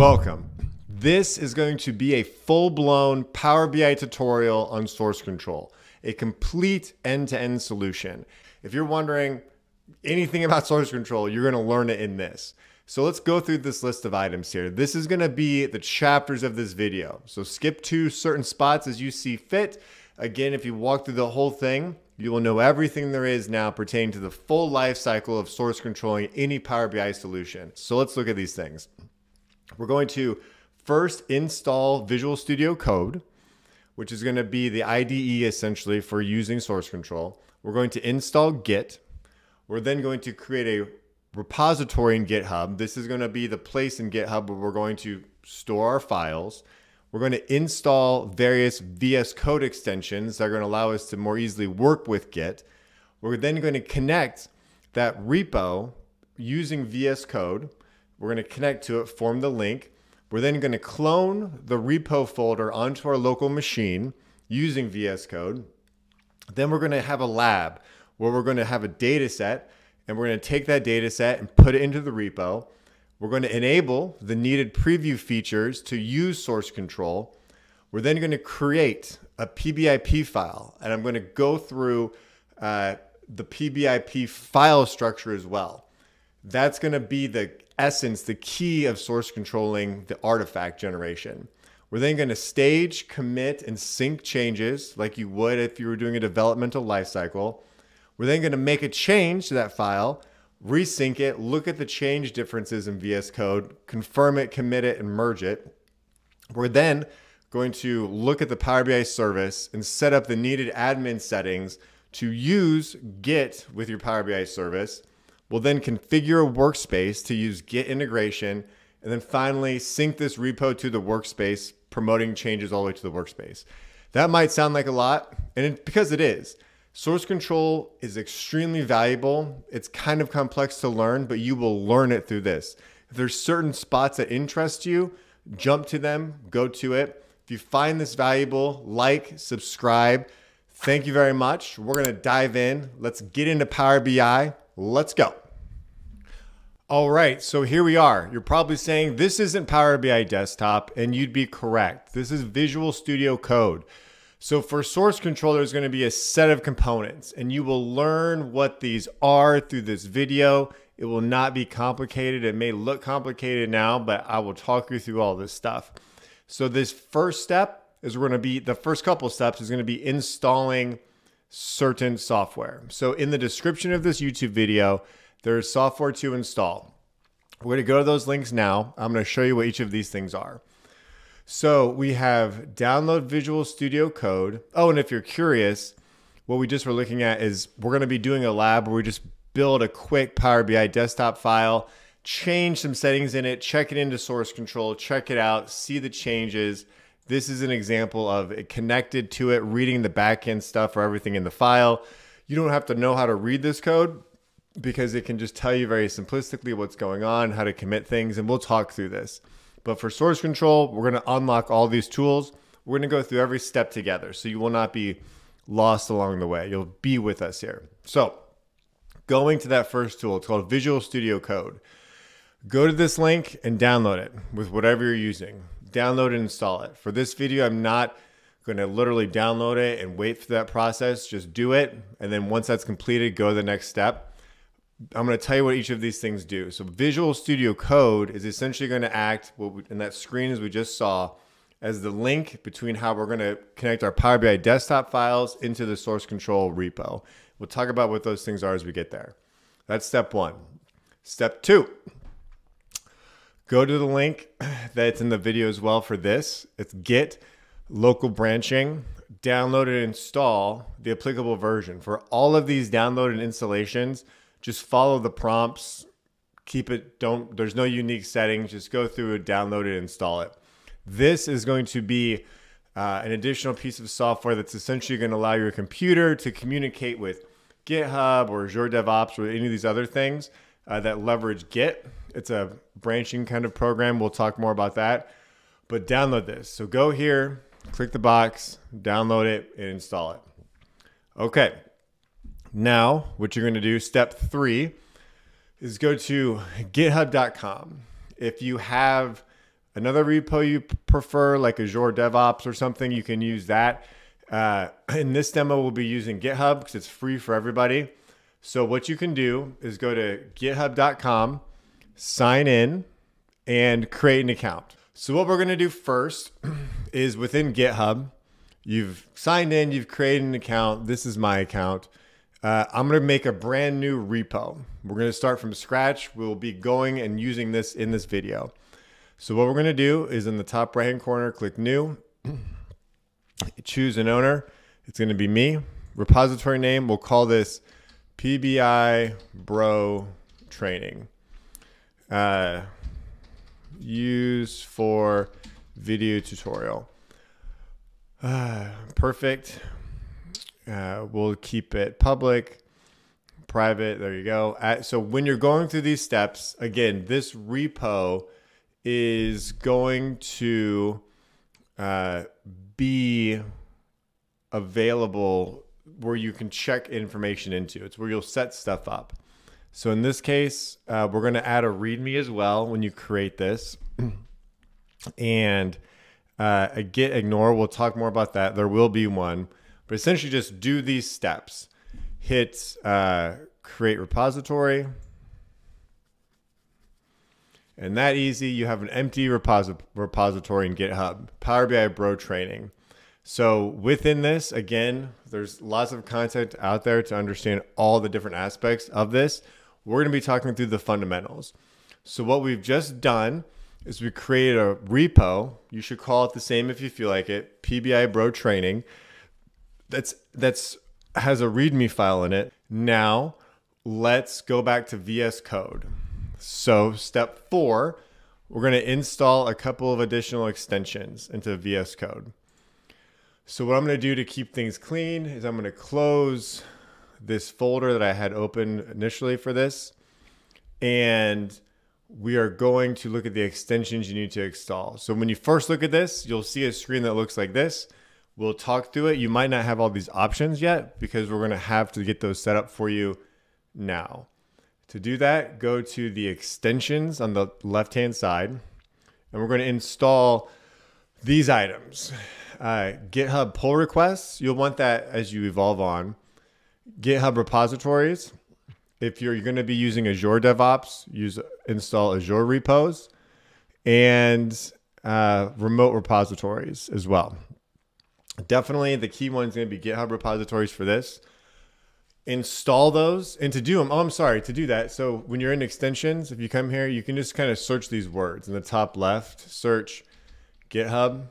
Welcome. This is going to be a full-blown Power BI tutorial on source control, a complete end-to-end solution. If you're wondering anything about source control, you're going to learn it in this. So let's go through this list of items here. This is going to be the chapters of this video. So skip to certain spots as you see fit. Again, if you walk through the whole thing, you will know everything there is now pertaining to the full life cycle of source controlling any Power BI solution. So let's look at these things. We're going to first install Visual Studio Code, which is going to be the IDE essentially for using source control. We're going to install Git. We're then going to create a repository in GitHub. This is going to be the place in GitHub where we're going to store our files. We're going to install various VS Code extensions that are going to allow us to more easily work with Git. We're then going to connect that repo using VS Code. We're going to connect to it, form the link. We're then going to clone the repo folder onto our local machine using VS Code. Then we're going to have a lab where we're going to have a data set, and we're going to take that data set and put it into the repo. We're going to enable the needed preview features to use source control. We're then going to create a PBIP file, and I'm going to go through the PBIP file structure as well. That's going to be the essence, the key of source controlling the artifact generation. We're then going to stage, commit, and sync changes like you would if you were doing a developmental lifecycle. We're then going to make a change to that file, resync it, look at the change differences in VS Code, confirm it, commit it, and merge it. We're then going to look at the Power BI service and set up the needed admin settings to use Git with your Power BI service. We'll then configure a workspace to use Git Integration, and then finally sync this repo to the workspace, promoting changes all the way to the workspace. That might sound like a lot, and because it is. Source control is extremely valuable. It's kind of complex to learn, but you will learn it through this. If there's certain spots that interest you, jump to them, go to it. If you find this valuable, like, subscribe. Thank you very much. We're going to dive in. Let's get into Power BI. Let's go. All right, so here we are. You're probably saying this isn't Power BI Desktop, and you'd be correct. This is Visual Studio Code. So for source control, there's going to be a set of components, and you will learn what these are through this video. It will not be complicated. It may look complicated now, but I will talk you through all this stuff. So this first step is the first couple steps is going to be installing certain software. So in the description of this YouTube video, there's software to install. We're going to go to those links now. I'm going to show you what each of these things are. So we have download Visual Studio Code. Oh, and if you're curious, what we just were looking at is we're going to be doing a lab where we just build a quick Power BI desktop file, change some settings in it, check it into source control, check it out, see the changes. This is an example of it connected to it, reading the backend stuff for everything in the file. You don't have to know how to read this code because it can just tell you very simplistically what's going on, how to commit things, and we'll talk through this. But for source control, we're going to unlock all these tools. We're going to go through every step together, so you will not be lost along the way. You'll be with us here. So going to that first tool, it's called Visual Studio Code. Go to this link and download it with whatever you're using. Download and install it. For this video, I'm not going to literally download it and wait for that process. Just do it. And then once that's completed, go to the next step. I'm going to tell you what each of these things do. So Visual Studio Code is essentially going to act in that screen as we just saw as the link between how we're going to connect our Power BI desktop files into the source control repo. We'll talk about what those things are as we get there. That's step one. Step two, go to the link that's in the video as well for this. It's Git local branching. Download and install the applicable version. For all of these downloaded installations, just follow the prompts, there's no unique settings, just go through it, download it, install it. This is going to be an additional piece of software that's essentially going to allow your computer to communicate with GitHub or Azure DevOps or any of these other things that leverage Git. It's a branching kind of program. We'll talk more about that, but download this. So go here, click the box, download it, and install it. Okay. Now, what you're going to do, step 3, is go to github.com. If you have another repo you prefer, like Azure DevOps or something, you can use that. In this demo, we'll be using GitHub because it's free for everybody. So what you can do is go to github.com, sign in, and create an account. So what we're going to do first is within GitHub, you've signed in, you've created an account. This is my account. I'm going to make a brand new repo. We're going to start from scratch. We'll be going and using this in this video. So what we're going to do is in the top right hand corner, click new, choose an owner. It's going to be me. Repository name, we'll call this PBI Bro Training. Use for video tutorial. Perfect. We'll keep it public, private. There you go. So when you're going through these steps, again, this repo is going to be available where you can check information into. It's where you'll set stuff up. So in this case, we're going to add a README as well when you create this. And a git ignore, we'll talk more about that. There will be one. But essentially just do these steps. Hit create repository. And that easy, you have an empty repository in GitHub, Power BI Bro Training. So within this, again, there's lots of content out there to understand all the different aspects of this. We're going to be talking through the fundamentals. So what we've just done is we created a repo. You should call it the same if you feel like it, PBI Bro Training. That's has a README file in it. Now let's go back to VS Code. So step 4, we're going to install a couple of additional extensions into VS Code. So what I'm going to do to keep things clean is I'm going to close this folder that I had open initially for this. And we are going to look at the extensions you need to install. So when you first look at this, you'll see a screen that looks like this. We'll talk through it. You might not have all these options yet because we're going to have to get those set up for you now. To do that, go to the extensions on the left-hand side, and we're going to install these items. GitHub pull requests, you'll want that as you evolve on. GitHub repositories, if you're going to be using Azure DevOps, install Azure repos, and remote repositories as well. Definitely the key one is going to be GitHub repositories for this. Install those, and to do them, to do that. So when you're in extensions, if you come here, you can just kind of search these words in the top left, search GitHub,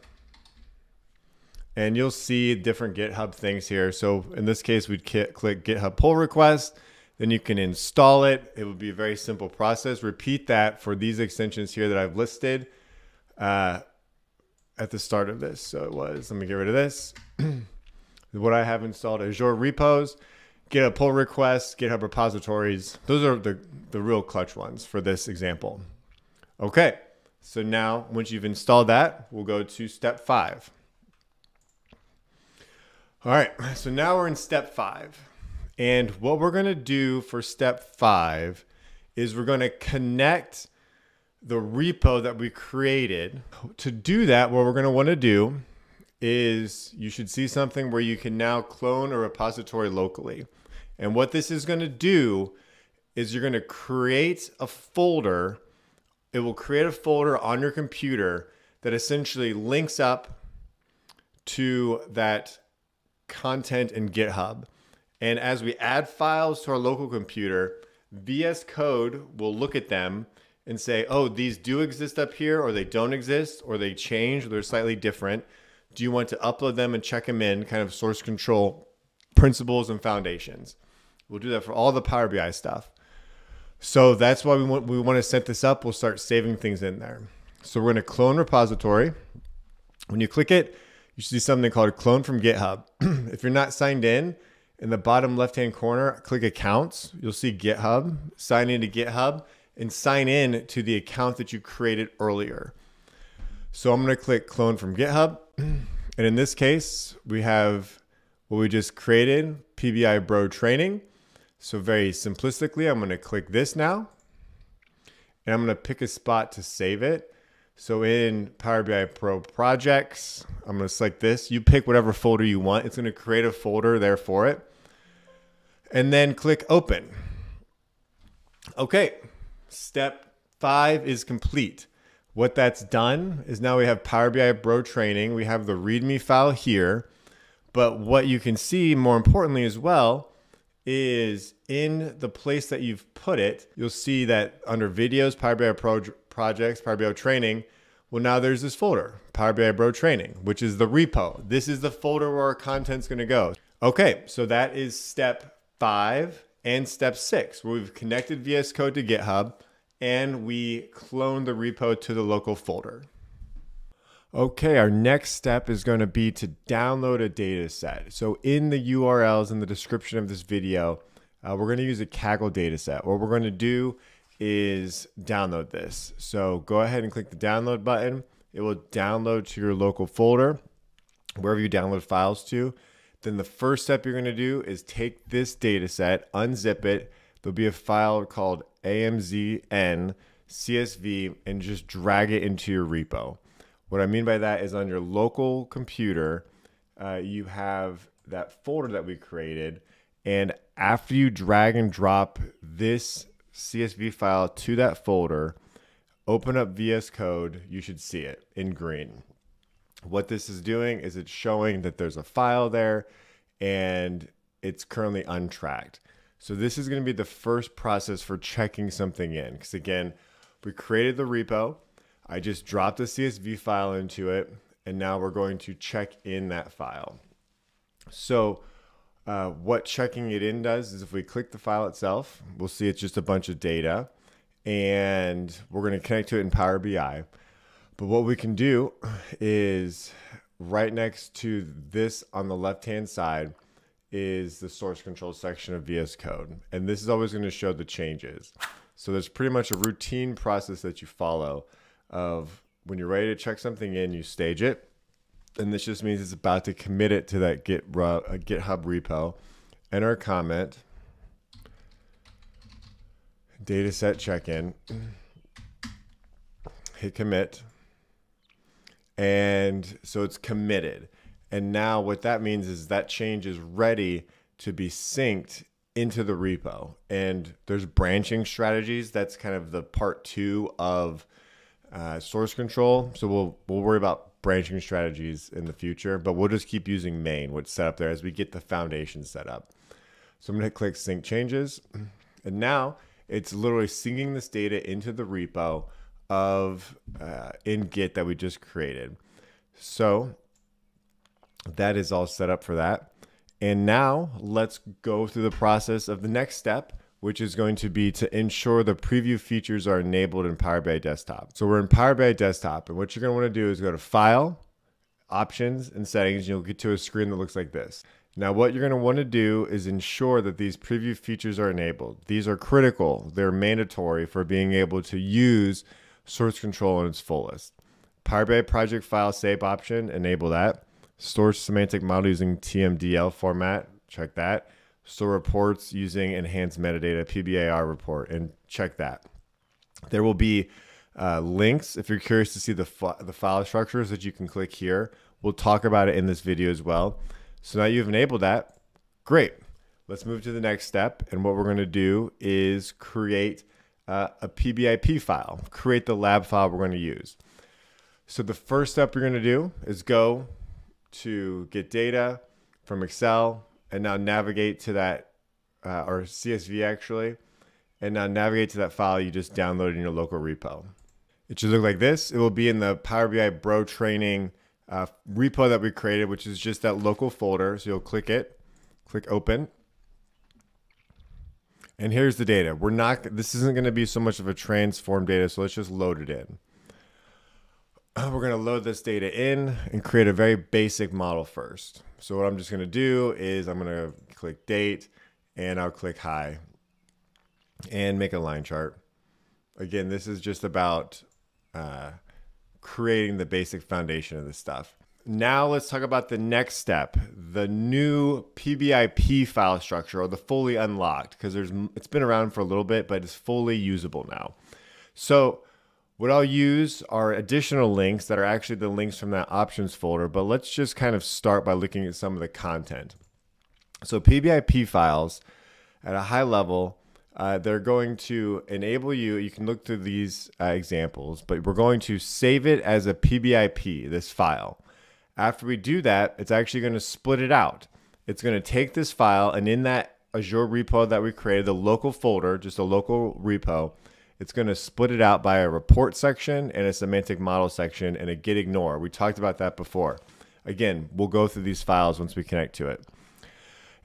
and you'll see different GitHub things here. So in this case, we'd click GitHub pull request, then you can install it. It would be a very simple process. Repeat that for these extensions here that I've listed at the start of this. So it was, let me get rid of this. What I have installed, Azure repos, GitHub pull requests, GitHub repositories. Those are the real clutch ones for this example. Okay, so now once you've installed that, we'll go to step 5. All right, so now we're in step 5. And what we're going to do for step 5 is we're going to connect the repo that we created. To do that, what we're going to want to do is you should see something where you can now clone a repository locally. And what this is going to do is you're going to create a folder. It will create a folder on your computer that essentially links up to that content in GitHub. And as we add files to our local computer, VS Code will look at them and say, oh, these do exist up here, or they don't exist, or they change, or they're slightly different. Do you want to upload them and check them in, kind of source control principles and foundations? We'll do that for all the Power BI stuff. So that's why we want to set this up. We'll start saving things in there. So we're going to clone repository. When you click it, you should see something called clone from GitHub. If you're not signed in the bottom left-hand corner, click accounts. You'll see GitHub. Sign into GitHub and sign in to the account that you created earlier. So I'm going to click clone from GitHub. And in this case, we have what we just created, PBI Bro Training. So very simplistically, I'm going to click this now. And I'm going to pick a spot to save it. So in Power BI Pro projects, I'm going to select this. You pick whatever folder you want. It's going to create a folder there for it. And then click open. Okay, step 5 is complete. What that's done is now we have Power BI Pro training. We have the README file here. But what you can see more importantly as well is in the place that you've put it, you'll see that under videos, Power BI Pro projects, Power BI training, well, now there's this folder, Power BI Pro training, which is the repo. This is the folder where our content's going to go. Okay, so that is step 5 and step 6, where we've connected VS Code to GitHub and we clone the repo to the local folder. Okay, our next step is going to be to download a data set. So in the URLs in the description of this video, we're going to use a Kaggle data set. What we're going to do is download this. So go ahead and click the download button. It will download to your local folder, wherever you download files to. Then the first step you're going to do is take this data set, unzip it. There'll be a file called AMZN CSV and just drag it into your repo. What I mean by that is on your local computer, you have that folder that we created. And after you drag and drop this CSV file to that folder, open up VS Code, you should see it in green. What this is doing is it's showing that there's a file there and it's currently untracked. So this is going to be the first process for checking something in. Because again, we created the repo. I just dropped the CSV file into it, and now we're going to check in that file. So what checking it in does is if we click the file itself, we'll see it's just a bunch of data, and we're going to connect to it in Power BI. But what we can do is right next to this on the left-hand side is the source control section of VS Code. And this is always going to show the changes. So there's pretty much a routine process that you follow of when you're ready to check something in, you stage it. And this just means it's about to commit it to that GitHub repo. Enter a comment, dataset check-in, hit commit. And so it's committed. And now what that means is that change is ready to be synced into the repo. And there's branching strategies. That's kind of the part 2 of source control. So we'll worry about branching strategies in the future, but we'll just keep using main, what's set up there as we get the foundation set up. So I'm going to click sync changes. And now it's literally syncing this data into the repo of in Git that we just created. So that is all set up for that. And now let's go through the process of the next step, which is going to be to ensure the preview features are enabled in Power BI Desktop. So we're in Power BI Desktop, and what you're going to want to do is go to File, Options, and Settings, and you'll get to a screen that looks like this. Now what you're going to want to do is ensure that these preview features are enabled. These are critical. They're mandatory for being able to use source control in its fullest. Power BI Project File Save option, enable that. Store semantic model using TMDL format, check that. Store reports using enhanced metadata, PBIR report, and check that. There will be links if you're curious to see the file structures that you can click here. We'll talk about it in this video as well. So now you've enabled that. Great. Let's move to the next step. And what we're going to do is create a PBIP file, create the lab file we're going to use. So the first step you're going to do is go to get data from Excel and now navigate to that, or CSV actually, and now navigate to that file you just downloaded in your local repo. It should look like this. It will be in the Power BI Pro training repo that we created, which is just that local folder. So you'll click it, click open. And here's the data. This isn't going to be so much of a transform data, so let's just load it in. We're going to load this data in and create a very basic model first. So what I'm just going to do is I'm going to click date and I'll click high and make a line chart. Again, this is just about creating the basic foundation of this stuff. Now let's talk about the next step, the new PBIP file structure, or the fully unlocked, because it's been around for a little bit, but it's fully usable now. So What I'll use are additional links that are actually the links from that options folder, but let's just kind of start by looking at some of the content. So PBIP files at a high level, they're going to enable you can look through these examples, but we're going to save it as a PBIP, this file. After we do that, it's actually going to split it out. It's going to take this file, and in that Azure repo that we created, the local folder, just a local repo, it's going to split it out by a report section and a semantic model section and a git ignore. We talked about that before. Again, we'll go through these files once we connect to it.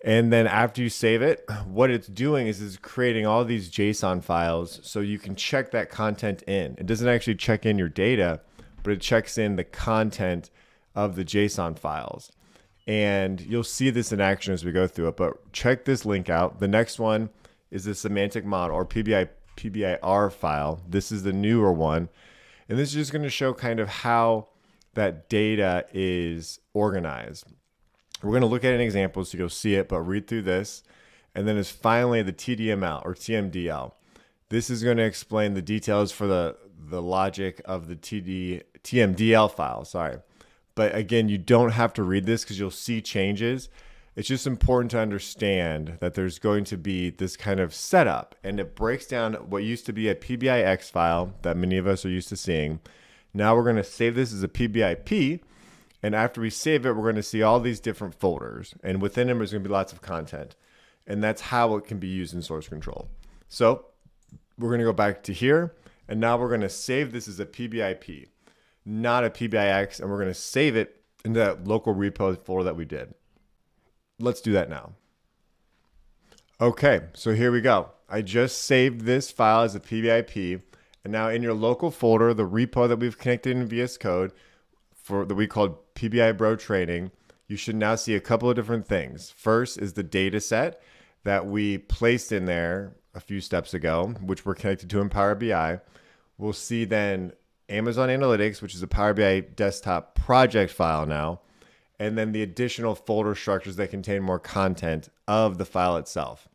And then after you save it, what it's doing is it's creating all these JSON files so you can check that content in. It doesn't actually check in your data, but it checks in the content of the JSON files. And you'll see this in action as we go through it, but check this link out. The next one is the semantic model or PBIR file. This is the newer one. And this is just going to show kind of how that data is organized. We're going to look at an example so you'll see it, but read through this. And then is finally the TDML or TMDL. This is going to explain the details for the logic of the TMDL file. Sorry. But again, you don't have to read this because you'll see changes. It's just important to understand that there's going to be this kind of setup, and it breaks down what used to be a PBIX file that many of us are used to seeing. Now we're going to save this as a PBIP, and after we save it, we're going to see all these different folders, and within them there's going to be lots of content, and that's how it can be used in source control. So we're going to go back to here, and now we're going to save this as a PBIP, not a PBIX, and we're going to save it in that local repo folder that we did. Let's do that now. Okay, so here we go. I just saved this file as a PBIP, and now in your local folder, the repo that we've connected in VS Code that we called PBI Bro Training, you should now see a couple of different things. First is the data set that we placed in there a few steps ago, which we're connected to in Power BI. We'll see then Amazon Analytics, which is a Power BI desktop project file now, and then the additional folder structures that contain more content of the file itself.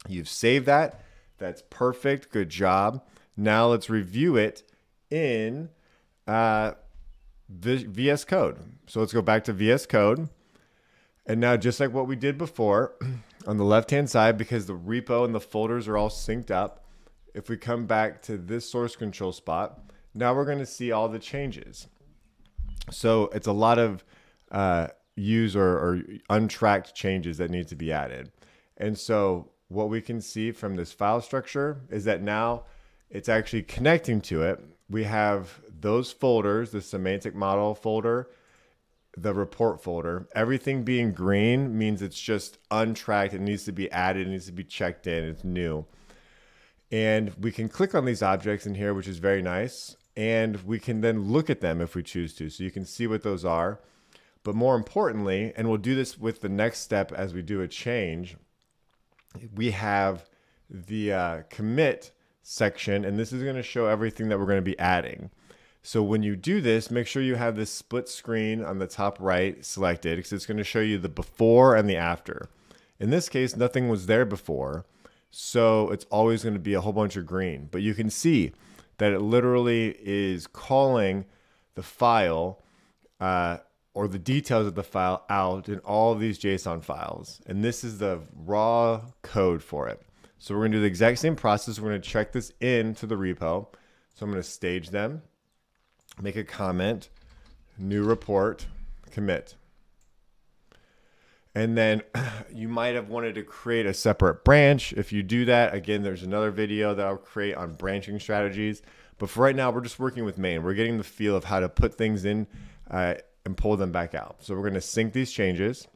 You've saved that. That's perfect. Good job. Now let's review it in VS Code. So let's go back to VS Code. And now just like what we did before, on the left-hand side, because the repo and the folders are all synced up, if we come back to this source control spot, now we're going to see all the changes. So it's a lot of use or untracked changes that need to be added. And so what we can see from this file structure is that now it's actually connecting to it. We have those folders, the semantic model folder, the report folder. Everything being green means it's just untracked. It needs to be added. It needs to be checked in. It's new. And we can click on these objects in here, which is very nice. And we can then look at them if we choose to. So you can see what those are. But more importantly, and we'll do this with the next step as we do a change, we have the commit section, and this is going to show everything that we're going to be adding. So when you do this, make sure you have this split screen on the top right selected, because it's going to show you the before and the after. In this case, nothing was there before, so it's always going to be a whole bunch of green. But you can see that it literally is calling the file or the details of the file out in all of these JSON files. And this is the raw code for it. So we're going to do the exact same process. We're going to check this into the repo. So I'm going to stage them, make a comment, new report, commit. And then you might have wanted to create a separate branch. If you do that, again, there's another video that I'll create on branching strategies. But for right now, we're just working with main. We're getting the feel of how to put things in and pull them back out. So we're going to sync these changes.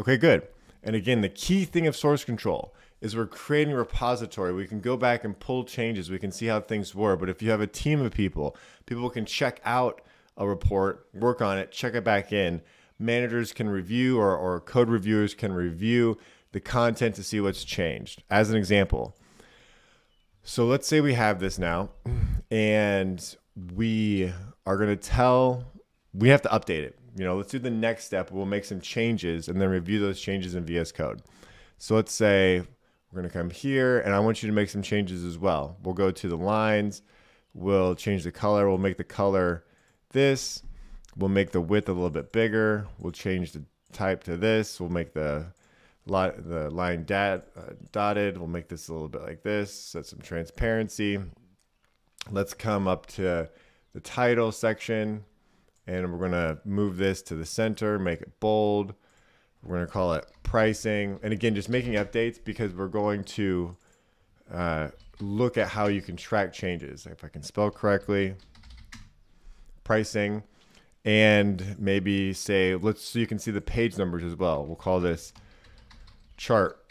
Okay, good. And again, the key thing of source control is we're creating a repository. We can go back and pull changes. We can see how things were. But if you have a team of people, people can check out a report, work on it, check it back in. Managers can review or code reviewers can review the content to see what's changed. As an example, so let's say we have this now and we are going to we have to update it. You know, let's do the next step. We'll make some changes and then review those changes in VS Code. So let's say we're going to come here and I want you to make some changes as well. We'll go to the lines We'll change the color. We'll make the color this. We'll make the width a little bit bigger. We'll change the type to this. We'll make the line dotted. We'll make this a little bit like this. Set some transparency. Let's come up to the title section, and we're going to move this to the center, make it bold. We're going to call it pricing. And again, just making updates because we're going to look at how you can track changes. If I can spell correctly, pricing, and maybe say, so you can see the page numbers as well. We'll call this chart,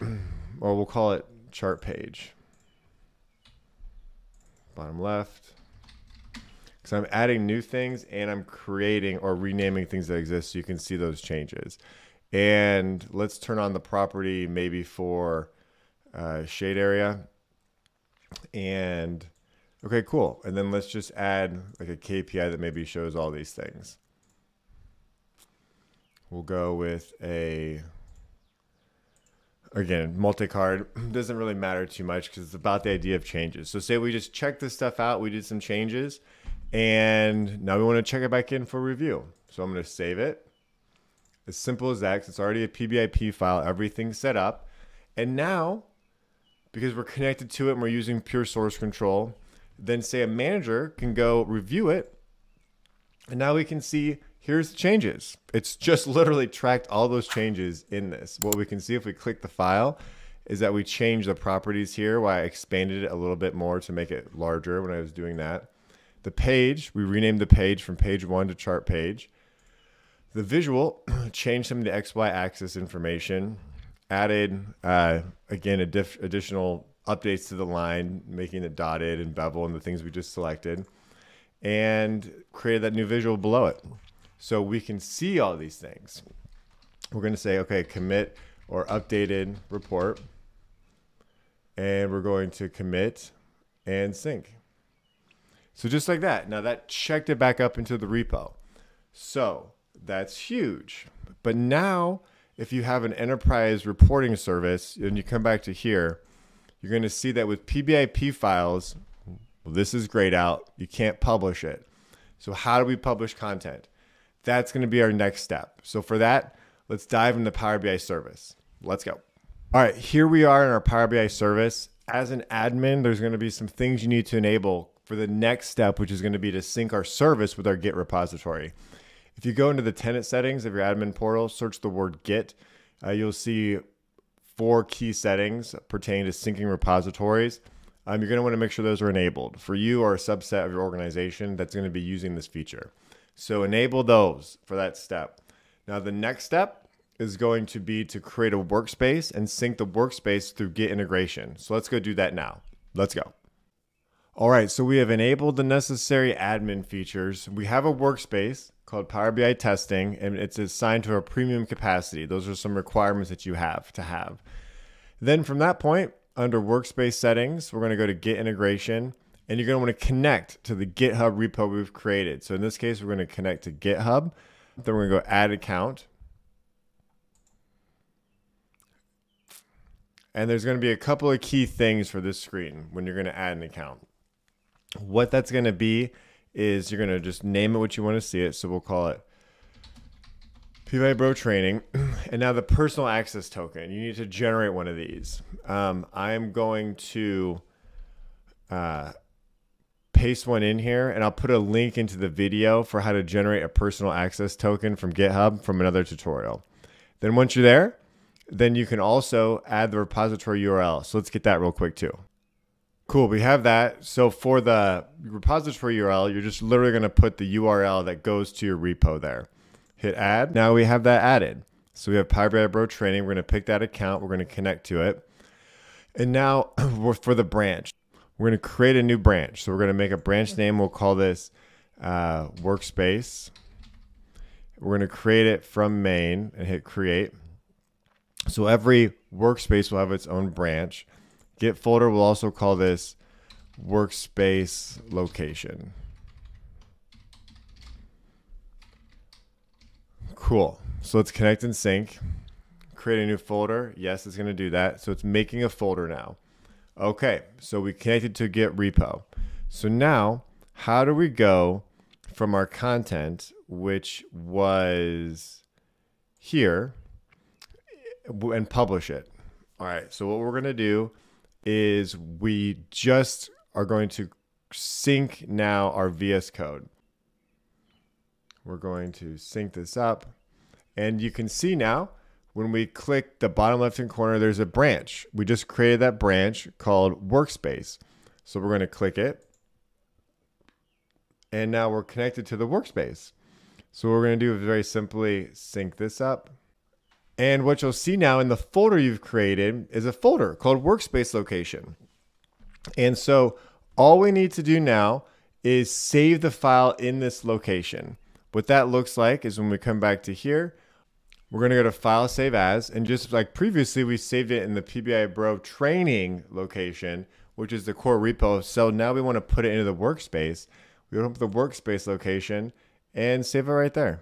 or we'll call it chart page. Bottom left. So I'm adding new things and I'm creating or renaming things that exist so you can see those changes. And let's turn on the property maybe for shade area. And okay, cool. And then let's just add like a KPI that maybe shows all these things. We'll go with again, multi-card. Doesn't really matter too much because it's about the idea of changes. So say we just checked this stuff out, we did some changes, and now we want to check it back in for review. So I'm going to save it. As simple as that, 'cause it's already a PBIP file, everything's set up. And now, because we're connected to it and we're using pure source control, then say a manager can go review it, and now we can see here's the changes. It's just literally tracked all those changes in this. What we can see if we click the file is that we changed the properties here, why I expanded it a little bit more to make it larger when I was doing that. The page, we renamed the page from page 1 to chart page. The visual, changed some of the XY axis information, added, again, additional updates to the line, making it dotted and bevel and the things we just selected, and created that new visual below it. So we can see all these things. We're going to say, okay, commit or updated report. And we're going to commit and sync. So just like that. Now that checked it back up into the repo. So that's huge. But now if you have an enterprise reporting service and you come back to here, you're going to see that with PBIP files, well, this is grayed out. You can't publish it. So how do we publish content? That's going to be our next step. So for that, let's dive into Power BI Service. Let's go. All right, here we are in our Power BI Service. As an admin, there's going to be some things you need to enable for the next step, which is going to be to sync our service with our Git repository. If you go into the tenant settings of your admin portal, search the word Git, you'll see 4 key settings pertaining to syncing repositories. You're going to want to make sure those are enabled for you or a subset of your organization that's going to be using this feature. So enable those for that step. Now the next step is going to be to create a workspace and sync the workspace through Git integration. So let's go do that now. Let's go. All right, so we have enabled the necessary admin features. We have a workspace called Power BI Testing, and it's assigned to a premium capacity. Those are some requirements that you have to have. Then from that point, under workspace settings, we're going to go to Git integration. And you're going to want to connect to the GitHub repo we've created. So in this case, we're going to connect to GitHub. Then we're going to go add account. And there's going to be a couple of key things for this screen when you're going to add an account. What that's going to be is you're going to just name it what you want to see it. So we'll call it PBI Bro Training. And now the personal access token. You need to generate one of these. I'm going to paste one in here, and I'll put a link into the video for how to generate a personal access token from GitHub from another tutorial. Then once you're there, then you can also add the repository URL. So let's get that real quick too. Cool, we have that. So for the repository URL, you're just literally going to put the URL that goes to your repo there. Hit add. Now we have that added. So we have Power BI Bro Training. We're going to pick that account. We're going to connect to it. And now for the branch. We're going to create a new branch. So we're going to make a branch name. We'll call this workspace. We're going to create it from main and hit create. So every workspace will have its own branch. Git folder, we'll also call this workspace location. Cool. So let's connect and sync. Create a new folder. Yes, it's going to do that. So it's making a folder now. Okay, so we connected to Git repo. So now how do we go from our content, which was here, and publish it? All right, so what we're going to do is we just are going to sync now our VS Code. We're going to sync this up, and you can see now when we click the bottom left-hand corner, there's a branch. We just created that branch called workspace. So we're going to click it, and now we're connected to the workspace. So what we're going to do is very simply sync this up. And what you'll see now in the folder you've created is a folder called workspace location. And so all we need to do now is save the file in this location. What that looks like is when we come back to here, we're going to go to File, Save As, and just like previously, we saved it in the PBI Bro training location, which is the core repo. So now we want to put it into the workspace. We open up the workspace location and save it right there.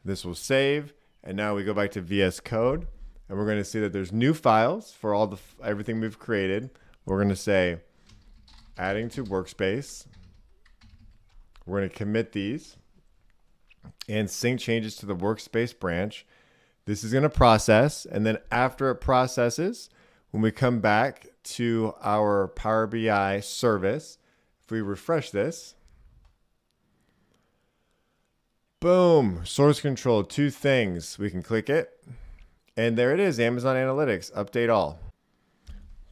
This will save, and now we go back to VS Code, and we're going to see that there's new files for all everything we've created. We're going to say adding to workspace. We're going to commit these and sync changes to the workspace branch. This is going to process, and then after it processes, when we come back to our Power BI service, if we refresh this, boom, source control, 2 things. We can click it, and there it is, Amazon Analytics, update all.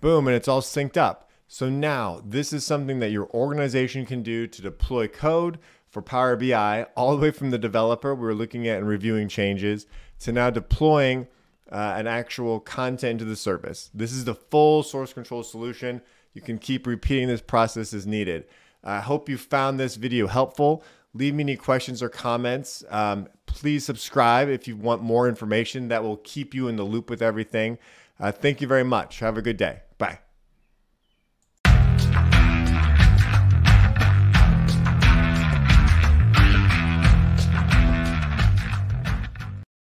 Boom, and it's all synced up. So now this is something that your organization can do to deploy code for Power BI, all the way from the developer we were looking at and reviewing changes to now deploying an actual content to the service. This is the full source control solution. You can keep repeating this process as needed. I hope you found this video helpful. Leave me any questions or comments. Please subscribe if you want more information that will keep you in the loop with everything. Thank you very much. Have a good day. Bye.